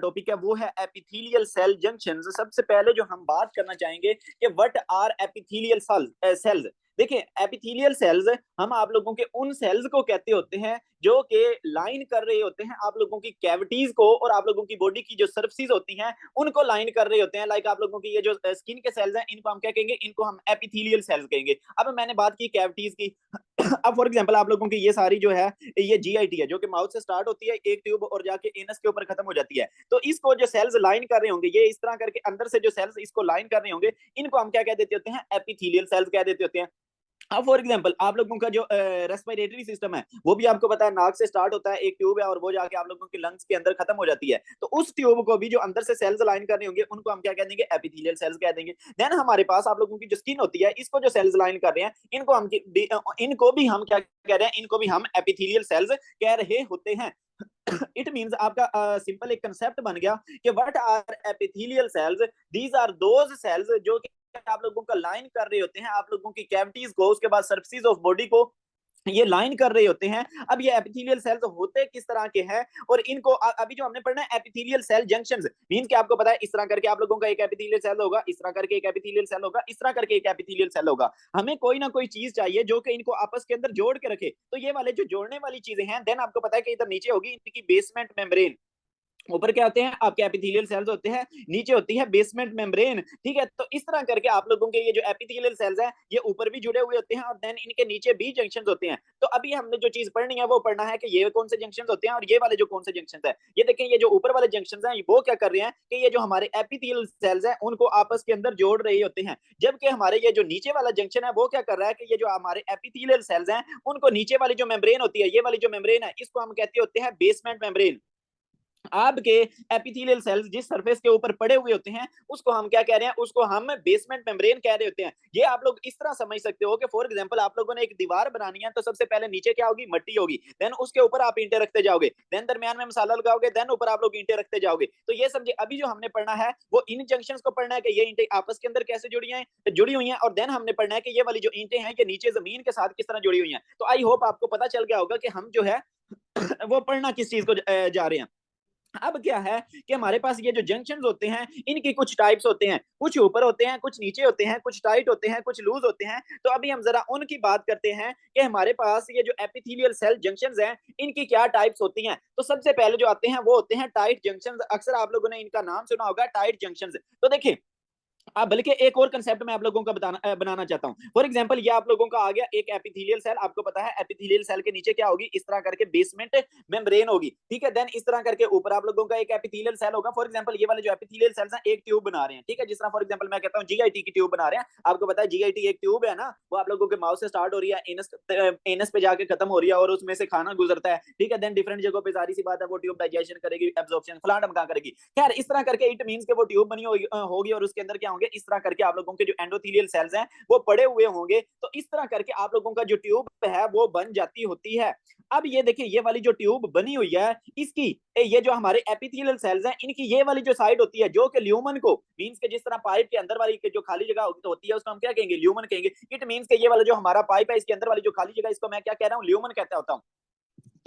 Topic है वो है एपिथेलियल सेल जंक्शन। सबसे पहले जो हम बात करना चाहेंगे कि व्हाट आर एपिथेलियल सेल्स। देखिए, एपिथेलियल सेल्स हम आप लोगों के उन सेल्स को कहते होते हैं जो कि लाइन कर रहे होते हैं आप लोगों की कैविटीज को, और आप लोगों की बॉडी की जो सरफेस होती हैं उनको लाइन कर रहे होते हैं। लाइक आप लोगों की ये जो स्किन के सेल्स हैं इनको हम क्या कहेंगे, इनको हम एपिथेलियल सेल्स कहेंगे। अब मैंने बात की कैविटीज की। अब फॉर एग्जांपल आप लोगों की ये सारी जो है ये जीआईटी है जो कि माउथ से स्टार्ट होती है एक ट्यूब और जाके एनस के ऊपर खत्म हो जाती है। तो इसको जो सेल्स लाइन कर रहे होंगे, ये इस तरह करके अंदर से जो सेल्स इसको लाइन कर रहे होंगे, इनको हम क्या कह देते होते हैं, एपिथेलियल सेल्स कह देते होते हैं। अब फॉर एग्जांपल आप लोगों का जो रेस्पिरेटरी सिस्टम है वो भी आपको पता है नाक से स्टार्ट होता है, एक ट्यूब है और वो जाके आप लोगों के लंग्स के अंदर खत्म हो जाती है। तो उस ट्यूब को भी जो अंदर से सेल्स लाइन करने होंगे उनको हम क्या कह देंगे, एपिथेलियल सेल्स कह देंगे। देन हमारे पास आप लोगों की जो स्किन होती है इसको जो सेल्स लाइन कर रहे हैं इनको भी हम क्या कह रहे हैं, इनको भी हम एपिथेलियल सेल्स कह रहे होते हैं। इट मींस आपका सिंपल एक कंसेप्ट बन गया कि what are epithelial cells. These are those cells जो कि आप लोगों का लाइन कर रहे होते हैं आप लोगों की कैविटीज को, उसके बाद सरफेस ऑफ बॉडी को ये लाइन कर रहे होते हैं। अब ये एपिथेलियल सेल्स होते किस तरह के हैं, और इनको अभी जो हमने पढ़ना है एपिथेलियल सेल जंक्शंस, मींस कि आपको पता है इस तरह करके आप लोगों का एक एपिथेलियल सेल होगा, इस तरह करके एक एपिथेलियल सेल होगा, इस तरह करके एक एपिथेलियल सेल होगा। हमें कोई ना कोई चीज चाहिए जो कि इनको आपस के अंदर जोड़ के रखे। तो ये वाले जो जोड़ने वाली चीजें हैं, देन आपको पता है कि इधर नीचे होगी इनकी बेसमेंट मेम्ब्रेन। ऊपर क्या होते हैं आपके एपिथेलियल सेल्स होते हैं, नीचे होती है बेसमेंट मेम्ब्रेन। ठीक है, तो इस तरह करके आप लोगों के ये जो एपिथेलियल सेल्स हैं ये ऊपर भी जुड़े हुए होते हैं और देन इनके नीचे भी जंक्शंस होते हैं। तो अभी हमने जो चीज पढ़नी है वो पढ़ना है कि ये कौन से जंक्शंस होते हैं और ये वाले जो कौन से जंक्शंस हैं। ये देखें, ये जो ऊपर वाले जंक्शंस हैं वो क्या कर रहे हैं कि ये जो हमारे एपिथेलियल सेल्स हैं उनको आपस के अंदर जोड़ रहे होते हैं, जबकि हमारे ये जो नीचे वाला जंक्शन है वो क्या कर रहा है कि ये जो हमारे एपिथेलियल सेल्स हैं उनको नीचे वाली जो मेम्ब्रेन होती है, ये वाली जो मेम्ब्रेन है इसको हम कहते होते हैं बेसमेंट मेम्ब्रेन। आपके एपिथेलियल सेल्स जिस सरफेस के ऊपर पड़े हुए होते हैं उसको हम क्या कह रहे हैं, उसको हम बेसमेंट मेम्ब्रेन कह रहे होते हैं। ये आप लोग इस तरह समझ सकते हो कि फॉर एग्जांपल आप लोगों ने एक दीवार बनानी है तो सबसे पहले नीचे क्या होगी, मट्टी होगी, देन उसके ऊपर आप ईंटें रखते जाओगे, देन दरमियान में मसाला लगाओगे, देन ऊपर आप लोग ईंटें रखते जाओगे। तो ये समझे अभी जो हमने पढ़ना है वो इन जंक्शंस को पढ़ना है कि ये ईंटें आपस के अंदर कैसे जुड़ी हुई हैं, और देन हमने पढ़ना है कि ये वाली जो ईंटें हैं ये नीचे जमीन के साथ किस तरह जुड़ी हुई हैं। तो आई होप आपको पता चल गया होगा कि हम जो है वो पढ़ना किस चीज को जा रहे हैं। अब क्या है कि हमारे पास ये जो जंक्शंस होते हैं इनकी कुछ टाइप्स होते हैं, कुछ ऊपर होते हैं, कुछ नीचे होते हैं, कुछ टाइट होते हैं, कुछ लूज होते हैं। तो अभी हम जरा उनकी बात करते हैं कि हमारे पास ये जो एपिथेलियल सेल जंक्शंस हैं इनकी क्या टाइप्स होती हैं। तो सबसे पहले जो आते हैं वो होते हैं टाइट जंक्शंस। अक्सर आप लोगों ने इनका नाम सुना होगा, टाइट जंक्शंस। तो देखिए, बल्कि एक और कंसेप्ट मैं आप लोगों का बनाना चाहता हूं। फॉर एग्जांपल ये आप लोगों का आ गया एक एपिथेलियल सेल, आपको पता है एपिथेलियल सेल के नीचे क्या होगी, इस तरह करके बेसमेंट मेम्ब्रेन होगी। ठीक है, देन इस तरह करके ऊपर आप लोगों का एक एपिथेलियल सेल होगा। फॉर एग्जांपल ये वाले जो एपिथेलियल सेल्स हैं एक ट्यूब बना रहे हैं। ठीक है, जिस तरह फॉर एग्जांपल मैं कहता हूं जीआईटी की ट्यूब बना रहे हैं, आपको पता है जीआईटी एक ट्यूब है ना, वो आप लोगों के माउथ से स्टार्ट हो रही है, एनस पे जाके खत्म हो रही है और उसमें से खाना गुजरता है। ठीक है, देन डिफरेंट जगहों पे जारी सी बात है वो ट्यूब डाइजेशन करेगी, एब्जॉर्प्शन फलाना ढमका करेगी। खैर इस तरह करके इट मींस के वो ट्यूब बनी होगी और उसके अंदर क्या होंगे, इस तरह करके आप लोगों के जो एंडोथेलियल सेल्स हैं वो पड़े हुए होंगे। तो इस तरह करके आप लोगों का जो ट्यूब है वो बन जाती होती है। अब ये देखिए, ये वाली जो ट्यूब बनी हुई है इसकी ये जो हमारे एपिथेलियल सेल्स हैं इनकी ये वाली जो साइड होती है जो कि ल्यूमन को, मींस के जिस तरह पाइप के अंदर वाली जो खाली जगह होती है उसको हम क्या कहेंगे, ल्यूमन कहेंगे। इट मींस के ये वाला जो हमारा पाइप है इसके अंदर वाली जो खाली जगह इसको मैं क्या कह रहा हूं, ल्यूमन कहता होता हूं।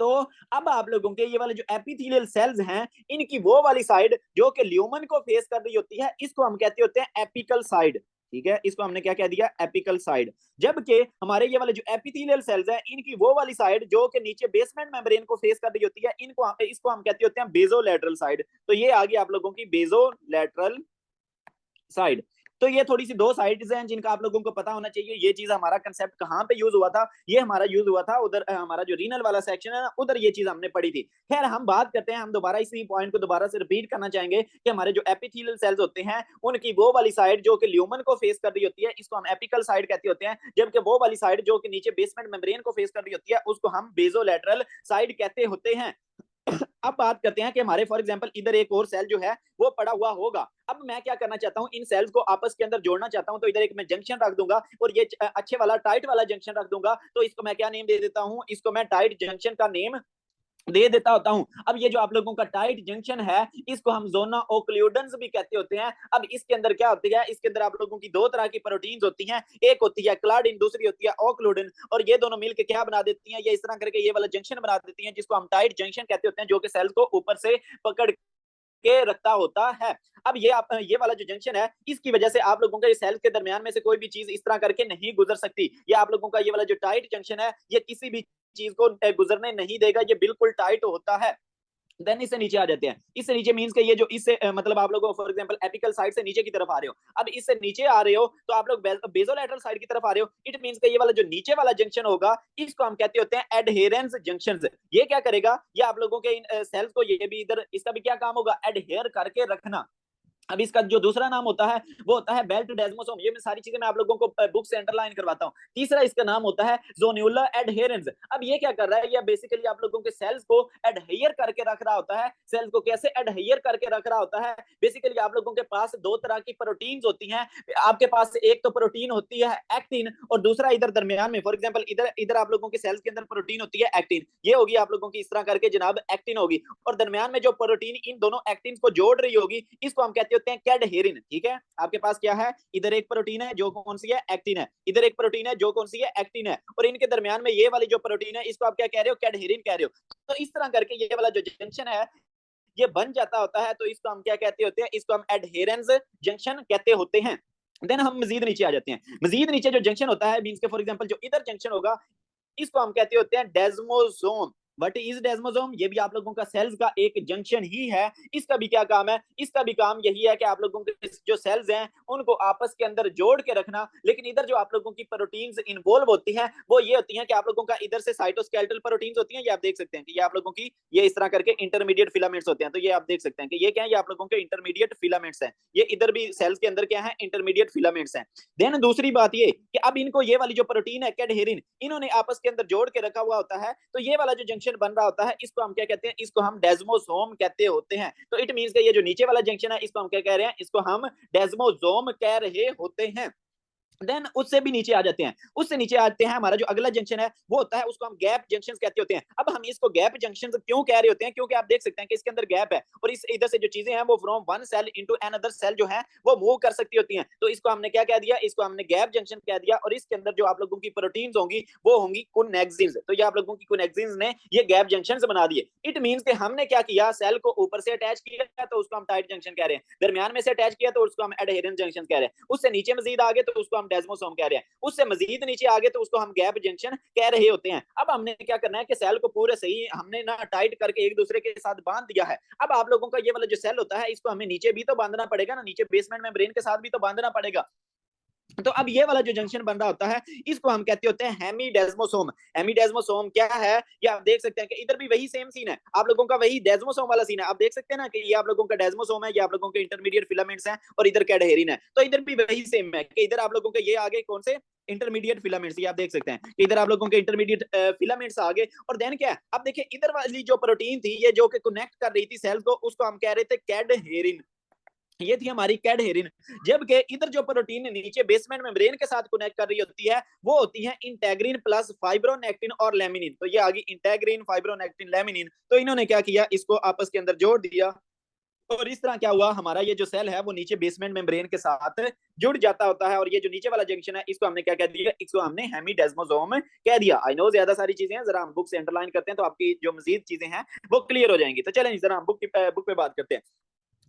तो अब आप लोगों के ये वाले जो एपिथेलियल सेल्स हैं इनकी वो वाली साइड जो कि ल्यूमन को फेस कर रही होती है इसको हम कहते होते हैं एपिकल साइड। ठीक है, इसको हमने क्या कह दिया, एपिकल साइड। जबकि हमारे ये वाले जो एपिथेलियल सेल्स हैं इनकी वो वाली साइड जो कि नीचे बेसमेंट मेम्ब्रेन को फेस कर रही होती है इसको हम कहते होते हैं बेजोलेटरल साइड। तो ये आ गई आप लोगों की बेजोलेटरल साइड। तो ये थोड़ी सी दो साइड्स हैं जिनका आप लोगों को पता होना चाहिए। ये चीज हमारा कंसेप्ट कहां पे यूज हुआ था, ये हमारा यूज हुआ था उधर हमारा जो रीनल वाला सेक्शन है ना उधर ये चीज हमने पढ़ी थी। खैर हम बात करते हैं, हम दोबारा इसी पॉइंट को दोबारा से रिपीट करना चाहेंगे कि हमारे जो एपिथेलियल सेल्स होते हैं उनकी वो वाली साइड जो कि ल्यूमन को फेस कर रही होती है इसको हम एपिकल साइड कहते होते हैं, जबकि वो वाली साइड जो कि नीचे बेसमेंट मेम्ब्रेन को फेस कर रही होती है उसको हम बेजोलेटरल साइड कहते होते हैं। अब बात करते हैं कि हमारे फॉर एग्जांपल इधर एक और सेल जो है वो पड़ा हुआ होगा। अब मैं क्या करना चाहता हूं, इन सेल्स को आपस के अंदर जोड़ना चाहता हूं। तो इधर एक मैं जंक्शन रख दूंगा और ये अच्छे वाला टाइट वाला जंक्शन रख दूंगा। तो इसको मैं क्या नेम दे देता हूं, इसको मैं टाइट जंक्शन का नेम दे देता होता हूं। अब ये जो आप लोगों का टाइट जंक्शन है इसको हम जोना ओक्लूडेंस भी कहते होते हैं। अब इसके अंदर क्या होती है, इसके अंदर आप लोगों की दो तरह की प्रोटीन्स होती हैं, एक होती है क्लाडिन, दूसरी होती है ओक्लूडेन, और ये दोनों मिलकर क्या बना देती हैं, ये इस तरह करके ये वाला जंक्शन बना देती हैं जिसको हम टाइट जंक्शन कहते होते हैं, जो कि सेल्स को ऊपर से पकड़ के रखता होता है। अब ये वाला जो जंक्शन है, इसकी वजह से आप लोगों का ये सेल्स के दरमियान में से कोई भी चीज इस तरह करके नहीं गुजर सकती। ये आप लोगों का ये वाला जो टाइट जंक्शन है, ये किसी भी चीज को गुजरने नहीं देगा, ये बिल्कुल टाइट होता है। देन इससे नीचे आ जाते हैं। इससे नीचे मींस के ये जो इससे मतलब आप लोगों फॉर एग्जांपल एपिकल साइड से नीचे की तरफ आ रहे हो, अब इससे नीचे आ रहे हो तो आप लोग बेसोलैटरल साइड की तरफ आ रहे हो। इट मींस के ये वाला जो नीचे वाला जंक्शन होगा, इसको हम कहते होते हैं एडहेरेंस जंक्शंस। ये क्या करेगा, ये आप लोगों के इन सेल्स को, ये भी इधर इसका भी क्या काम होगा, एडहेयर करके रखना। अब इसका जो दूसरा नाम होता है वो होता है बेल्ट डेस्मोसोम। ये मैं सारी चीजें मैं आप लोगों को बुक से अंडरलाइन करवाता हूँ। तीसरा इसका नाम होता है जोन्यूलर एडहेरेंस। अब ये क्या कर रहा है, ये बेसिकली आप लोगों के सेल्स को एडहेयर करके रख रहा होता है। सेल्स को कैसे एडहेयर करके रख रहा होता है, बेसिकली आप लोगों के पास दो तरह की प्रोटीन्स होती हैं। आपके पास एक तो प्रोटीन होती है एक्टिन, और दूसरा इधर दरमियान में फॉर एग्जाम्पल इधर इधर आप लोगों के सेल्स के अंदर प्रोटीन होती है एक्टिन। ये होगी आप लोगों की इस तरह करके जनाब एक्टिन होगी, और दरमियान में जो प्रोटीन इन दोनों एक्टिन को जोड़ रही होगी, इसको हम कहते होते हैं कैडहेरिन। ठीक है, आपके पास क्या है, इधर एक प्रोटीन है जो कौन सी है, एक्टिन है। इधर एक प्रोटीन है जो कौन सी है, एक्टिन है। और इनके दरमियान में ये वाली जो प्रोटीन है, इसको आप क्या कह रहे हो, कैडहेरिन कह रहे हो। तो इस तरह करके ये वाला जो जंक्शन है ये बन जाता होता है। तो इसको हम क्या कहते होते हैं, इसको हम एडहेरेंस जंक्शन कहते होते हैं। देन हम मजीद नीचे आ जाते हैं। मजीद नीचे जो जंक्शन होता है मींस के फॉर एग्जांपल जो इधर जंक्शन होगा, इसको हम कहते होते हैं डेस्मोसोम। वट इज डेस्मोसोम, ये भी आप लोगों का सेल्स का एक जंक्शन ही है। इसका भी क्या काम है, इसका भी काम यही है कि आप लोगों के जो सेल्स हैं उनको आपस के अंदर जोड़ के रखना। लेकिन इधर जो आप लोगों की प्रोटीन्स इन्वॉल्व होती हैं वो ये होती हैं कि आप लोगों का इधर से साइटोस्केलेटल प्रोटीन्स होती हैं। ये आप देख सकते हैं कि ये आप लोगों की ये इस तरह करके इंटरमीडिएट फिलामेंट्स होते हैं। तो ये आप देख सकते हैं कि ये क्या है, ये आप लोगों के इंटरमीडिएट फिलामेंट्स हैं। ये इधर भी सेल्स के अंदर क्या है, इंटरमीडिएट फिलामेंट्स हैं। देन दूसरी बात ये कि अब इनको ये वाली जो प्रोटीन है कैडहेरिन, इन्होंने आपस के अंदर जोड़ के रखा हुआ होता है। तो ये वाला जो जंक्शन बन रहा होता है, इसको हम क्या कहते हैं, इसको हम डेस्मोसोम कहते होते हैं। तो इट मींस कि ये जो नीचे वाला जंक्शन है, इसको हम क्या कह रहे हैं, इसको हम डेस्मोसोम कह रहे होते हैं। देन उससे भी नीचे आ जाते हैं। उससे नीचे आते हैं, हमारा जो अगला जंक्शन है वो होता है, उसको हम गैप जंक्शन कहते होते हैं। अब हम इसको गैप जंक्शन क्यों कह रहे होते हैं, क्योंकि आप देख सकते हैं कि इसके अंदर गैप है और इस इधर से जो चीजें हैं वो from one cell into another cell जो है वो मूव कर सकती होती हैं। तो इसको हमने क्या कह दिया, इसको हमने गैप जंक्शन कह दिया। और इसके अंदर जो आप लोगों की प्रोटीन्स होंगी वो होंगी कोनेक्सिन्स। तो ये आप लोगों की कोनेक्सिन्स ने ये गैप जंक्शन बना दिए। इट मींस कि हमने क्या किया, सेल को ऊपर से अटैच किया तो उसको हम टाइट जंक्शन कह रहे हैं, दरमियान में से अटैच किया तो उसको हम एडहेरेंस जंक्शन कह रहे हैं, उससे नीचे मजीद आगे तो उसको हम डेस्मोसोम कह रहे हैं, उससे मजीद नीचे आगे तो उसको हम गैप जंक्शन कह रहे होते हैं। अब हमने क्या करना है कि सेल को पूरे सही हमने ना टाइट करके एक दूसरे के साथ बांध दिया है। अब आप लोगों का ये वाला जो सेल होता है, इसको हमें नीचे भी तो बांधना पड़ेगा ना, नीचे बेसमेंट मेम्ब्रेन के साथ भी तो बांधना पड़ेगा। तो अब ये वाला जो जंक्शन बन रहा होता है, इसको हम कहते होते हैं हेमीडेस्मोसोम। हेमीडेस्मोसोम क्या है, ये आप देख सकते हैं कि इधर भी वही सेम सीन है, आप लोगों का वही डेस्मोसोम वाला सीन है। आप देख सकते हैं ना कि ये आप लोगों का डेस्मोसोम है, ये आप लोगों के इंटरमीडिएट फिलामेंट्स हैं, और इधर कैडहेरिन है। तो इधर भी वही सेम है कि इधर आप लोगों के ये आगे कौन से इंटरमीडिएट फिलामेंट्स, ये आप देख सकते हैं कि इधर आप लोगों के इंटरमीडिएट फिलामेंट्स आगे। और देन क्या है, अब देखिए इधर वाली जो प्रोटीन थी ये जो कि कनेक्ट कर रही थी सेल को, उसको हम कह रहे थे कैडहेरिन। ये थी हमारी कैडहेरिन। जबकि इधर जो प्रोटीन नीचे बेसमेंट मेम्ब्रेन के साथ कनेक्ट कर रही होती है वो होती है इंटेग्रिन प्लस फाइब्रोनेक्टिन और लेमिनिन। तो ये आ गई इंटेग्रिन, फाइब्रोनेक्टिन, लेमिनिन। तो इन्होंने क्या किया, इसको आपस के अंदर जोड़ दिया, और इस तरह क्या हुआ, हमारा ये जो सेल है वो नीचे बेसमेंट मेम्ब्रेन के साथ जुड़ जाता होता है। और ये जो नीचे वाला जंक्शन है, इसको हमने क्या कह दिया, इसको हमने हेमीडेस्मोसोम कह दिया। आई नो ज्यादा सारी चीजें हैं, जरा हम बुक से अंडरलाइन करते हैं तो आपकी जो मजीद चीजें हैं वो क्लियर हो जाएंगी। तो चलें जरा हम बुक पे बात करते हैं।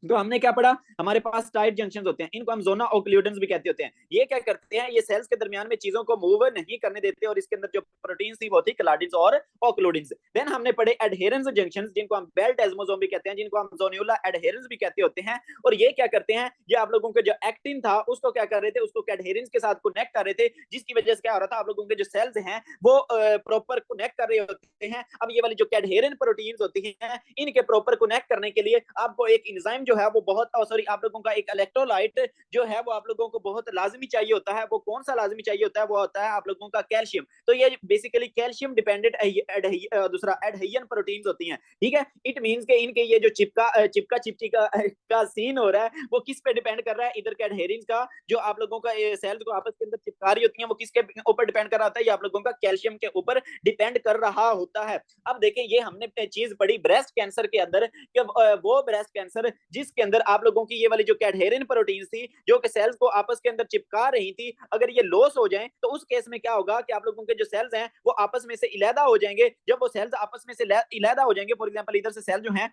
तो हमने क्या पढ़ा, हमारे पास टाइट जंक्शंस होते हैं, इनको हम जोना ओक्लूडेंस भी कहते होते हैं। ये क्या करते हैं, ये सेल्स के दरमियान में चीजों को मूव नहीं करने देते, और इसके अंदर जो प्रोटीन्स थी वो थी क्लाडिन्स और ओक्लूडिन्स। देन हमने पढ़े एडहेरेंस जंक्शंस, जिनको हम बेल्ट एस्मोसोम भी कहते हैं, जिनको हम जोन्यूला एडहेरेंस भी कहते होते हैं। और ये क्या करते हैं, ये आप लोगों के जो एक्टिन था उसको क्या कर रहे थे, उसको कैडहेरेंस के साथ कनेक्ट कर रहे थे, जिसकी वजह से क्या हो रहा था, आप लोगों के जो सेल्स हैं वो प्रॉपर कनेक्ट कर रहे होते हैं। अब ये वाली जो कैडहेरेंस प्रोटीन्स होती हैं, इनके प्रॉपर कनेक्ट करने के लिए आपको एक एंजाइम जो है वो बहुत, सॉरी आप लोगों का एक इलेक्ट्रोलाइट जो है वो आप लोगों को बहुत लाजमी चाहिए होता है। वो कौन सा लाजमी चाहिए होता है, वो होता है आप लोगों का कैल्शियम। तो ये बेसिकली कैल्शियम डिपेंडेंट दूसरा एडहेरियन प्रोटीन्स होती हैं। ठीक है, इट मींस के इनके ये जो चिपका चिपची का सीन हो रहा है वो किस पे डिपेंड कर रहा है, इधर के एडहेरिंस का जो आप लोगों का सेल्स को आपस के अंदर चिपका रही होती है वो किसके ऊपर डिपेंड कर रहा होता है, ये आप लोगों का कैल्शियम के ऊपर डिपेंड कर रहा होता है। अब देखें, ये हमने चीज पढ़ी ब्रेस्ट कैंसर के अंदर, वो ब्रेस्ट कैंसर जिसके अंदर आप लोगों की ये वाली जो कैडहेरिन प्रोटीन थी जो कि सेल्स को आपस के अंदर चिपका रही थी, अगर ये लॉस हो जाए तो उस केस में क्या होगा कि आप लोगों के जो सेल्स हैं वो आपस में से इलेदा हो जाएंगे। जब वो सेल्स आपस में से इलेदा हो जाएंगे, फॉर एग्जांपल इधर से सेल जो हैं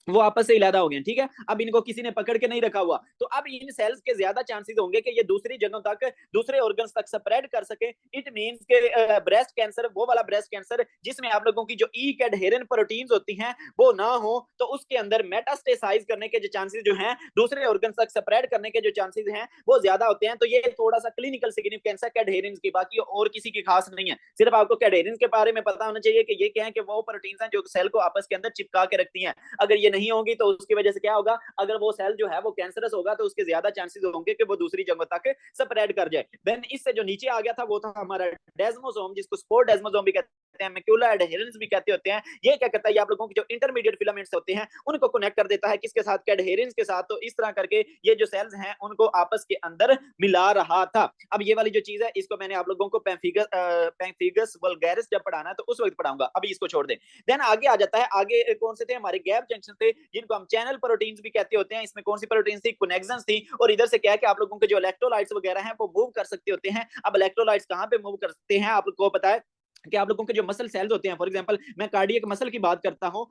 वो आपस से इलादा हो गए, ठीक है। अब इनको किसी ने पकड़ के नहीं रखा हुआ, तो अब इन सेल्स के ज्यादा चांसेस होंगे कि ये दूसरी जगहों तक, दूसरे ऑर्गन्स तक स्प्रेड कर सके। इट मींस के ब्रेस्ट कैंसर, वो वाला ब्रेस्ट कैंसर जिसमें आप लोगों की जो ई कैडहेरेंट प्रोटीन्स होती हैं वो ना हो, तो उसके अंदर मेटास्टेसाइज करने के जो चांसेस जो हैं, दूसरे ऑर्गन्स तक स्प्रेड करने के जो चांसेस हैं वो ज्यादा होते हैं। तो ये थोड़ा सा क्लिनिकल सिग्निफिकेंस है कैडहेरेंस की, बाकी और किसी की खास नहीं है। सिर्फ आपको कैडहेरेंस के बारे में पता होना चाहिए कि ये क्या है, कि वो प्रोटीन्स हैं जो सेल को आपस के अंदर चिपका के रखती हैं। अगर ये नहीं होगी तो उसकी वजह से क्या होगा, अगर वो सेल जो है वो कैंसरस होगा तो उसके ज्यादा चांसेस होंगे कि वो दूसरी जगहों तक स्प्रेड कर जाए। देन इससे जो नीचे आ गया था वो था हमारा डेस्मोसोम, जिसको स्पोर डेस्मोसोम भी कहते हैं, मैक्यूला एडहेरेंस भी कहते होते हैं। ये क्या करता है, ये आप लोगों की जो इंटरमीडिएट फिलामेंट्स होते हैं उनको कनेक्ट कर देता है किसके साथ, एडहेरेंस के साथ। तो इस तरह करके ये जो सेल्स हैं उनको आपस के अंदर मिला रहा था। अब ये वाली जो चीज है इसको मैंने आप लोगों को पैम्फिगस वल्गैरिस जब पढ़ाना है तो उस वक्त पढ़ाऊंगा, अभी इसको छोड़ दें। देन आगे आ जाता है, आगे कौन से थे हमारे गैप जंक्शन थे, जिनको हम चैनल प्रोटीन्स भी कहते होते हैं। इसमें कौन सी प्रोटीन थी, कोनेक्सन्स थी। और इधर से क्या है कि आप लोगों के जो इलेक्ट्रोलाइट्स वगैरह हैं वो मूव कर सकते होते हैं। अब इलेक्ट्रोलाइट्स कहाँ पे मूव कर सकते हैं आपको पता है, कि आप लोगों के जो मसल सेल्स होते हैं, फॉर एग्जांपल मैं कार्डियक मसल की बात करता हूं,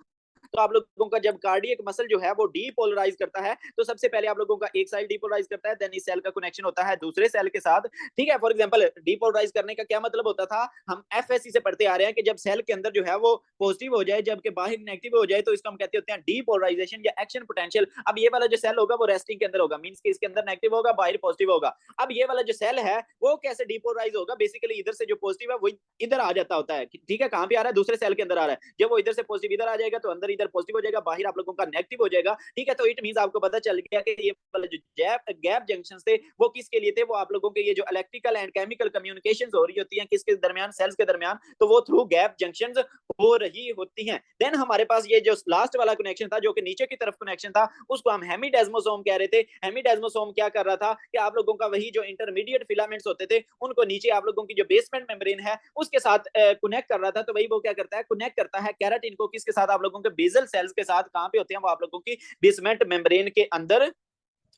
तो आप लोगों का जब कार्डियक मसल जो है वो डीपोलराइज करता है, तो सबसे पहले आप लोगों का एक साइड डीपोलराइज करता है, देन इस सेल का कनेक्शन होता है दूसरे सेल के साथ, ठीक है। फॉर एग्जांपल डीपोलराइज करने का क्या मतलब होता था, हम एफएससी से पढ़ते आ रहे हैं कि जब सेल के अंदर जो है वो पॉजिटिव हो जाए जबकि बाहर नेगेटिव हो जाए, तो इसको हम कहते होते हैं डीपोलराइजेशन या एक्शन पोटेंशियल। अब ये वाला जो सेल होगा वो रेस्टिंग के अंदर होगा, मींस कि इसके अंदर नेगेटिव होगा, बाहर पॉजिटिव होगा। अब ये वाला जो सेल है वो कैसे डीपोलराइज होगा, बेसिकली इधर से जो पॉजिटिव है वो इधर आ जाता होता है, ठीक है। कहां पे आ रहा है, दूसरे सेल के अंदर आ रहा है। जब वो इधर से पॉजिटिव इधर आ जाएगा तो अंदर इधर पॉजिटिव हो जाएगा, बाहर आप लोगों का नेगेटिव हो जाएगा, ठीक है। तो इट मींस आपको पता चल गया कि ये वाले जो गैप जंक्शन थे वो किसके लिए थे, वो आप लोगों के ये जो इलेक्ट्रिकल एंड केमिकल कम्युनिकेशन हो रही होती है किसके दरमियान, सेल्स के दरमियान, तो वो थ्रू गैप जंक्शन हो रही होती हैं। देन हमारे पास ये जो लास्ट वाला कनेक्शन था जो कि नीचे की तरफ कनेक्शन था, उसको हम हेमीडेस्मोसोम कह रहे थे। हेमीडेस्मोसोम क्या कर रहा था कि आप लोगों का वही जो इंटरमीडिएट फिलामेंट्स होते थे उनको नीचे आप लोगों की जो बेसमेंट मेम्ब्रेन है उसके साथ कनेक्ट कर रहा था। तो वही वो क्या करता है, कनेक्ट करता है केराटिन को किसके साथ, आप लोगों के बेसल सेल्स के साथ। कहां पे होते हैं वो, आप लोगों की बेसमेंट मेम्ब्रेन के अंदर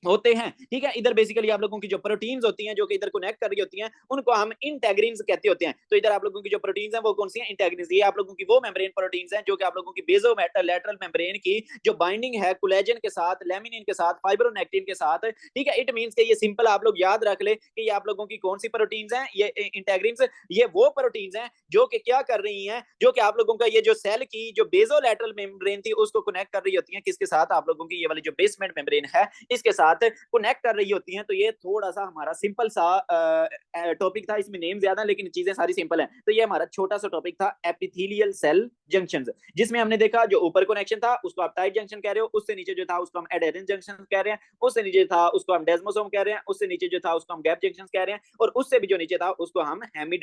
होते हैं, ठीक है। इधर बेसिकली आप लोगों की जो प्रोटीन्स होती हैं जो कि इधर कनेक्ट कर रही होती हैं उनको हम इंटेग्रिन्स कहते होते हैं। तो इधर आप लोगों की जो प्रोटीन्स हैं वो कौन सी हैं, इंटेग्रिन्स। ये आप लोगों की वो मेम्ब्रेन प्रोटीन्स हैं जो कि आप लोगों की बेसोलैटरल मेम्ब्रेन की जो बाइंडिंग है कोलेजन के साथ, लेमिनिन के साथ, फाइब्रोनेक्टिन के साथ, ठीक है। इट मींस के ये सिंपल आप लोग याद रख ले कि ये आप लोगों की कौन सी प्रोटीन्स हैं, ये इंटेग्रिन्स। ये वो प्रोटीन्स हैं जो कि क्या कर रही हैं, जो कि आप लोगों का ये जो सेल की जो बेसोलैटरल मेम्ब्रेन थी उसको कनेक्ट कर रही होती हैं किसके साथ, आप लोगों की ये वाली जो बेसमेंट मेम्ब्रेन है इसके साथ कनेक्ट कर रही होती हैं। तो ये थोड़ा सा हमारा सिंपल सा टॉपिक था, इसमें नेम ज्यादा लेकिन चीजें सारी सिंपल हैं। तो ये हमारा छोटा सा टॉपिक था एपिथेलियल सेल जंक्शंस, जिसमें हमने देखा जो ऊपर कनेक्शन था उसको आप टाइट जंक्शन कह रहे हो, उससे नीचे जो था उसको हम एडेरेंस जंक्शन कह रहे हैं, उससे नीचे था उसको हम डेस्मोसोम कह रहे हैं, उससे नीचे जो था उसको हम गैप जंक्शन कह रहे हैं, और उससे भी जो नीचे था उसको हम हेमी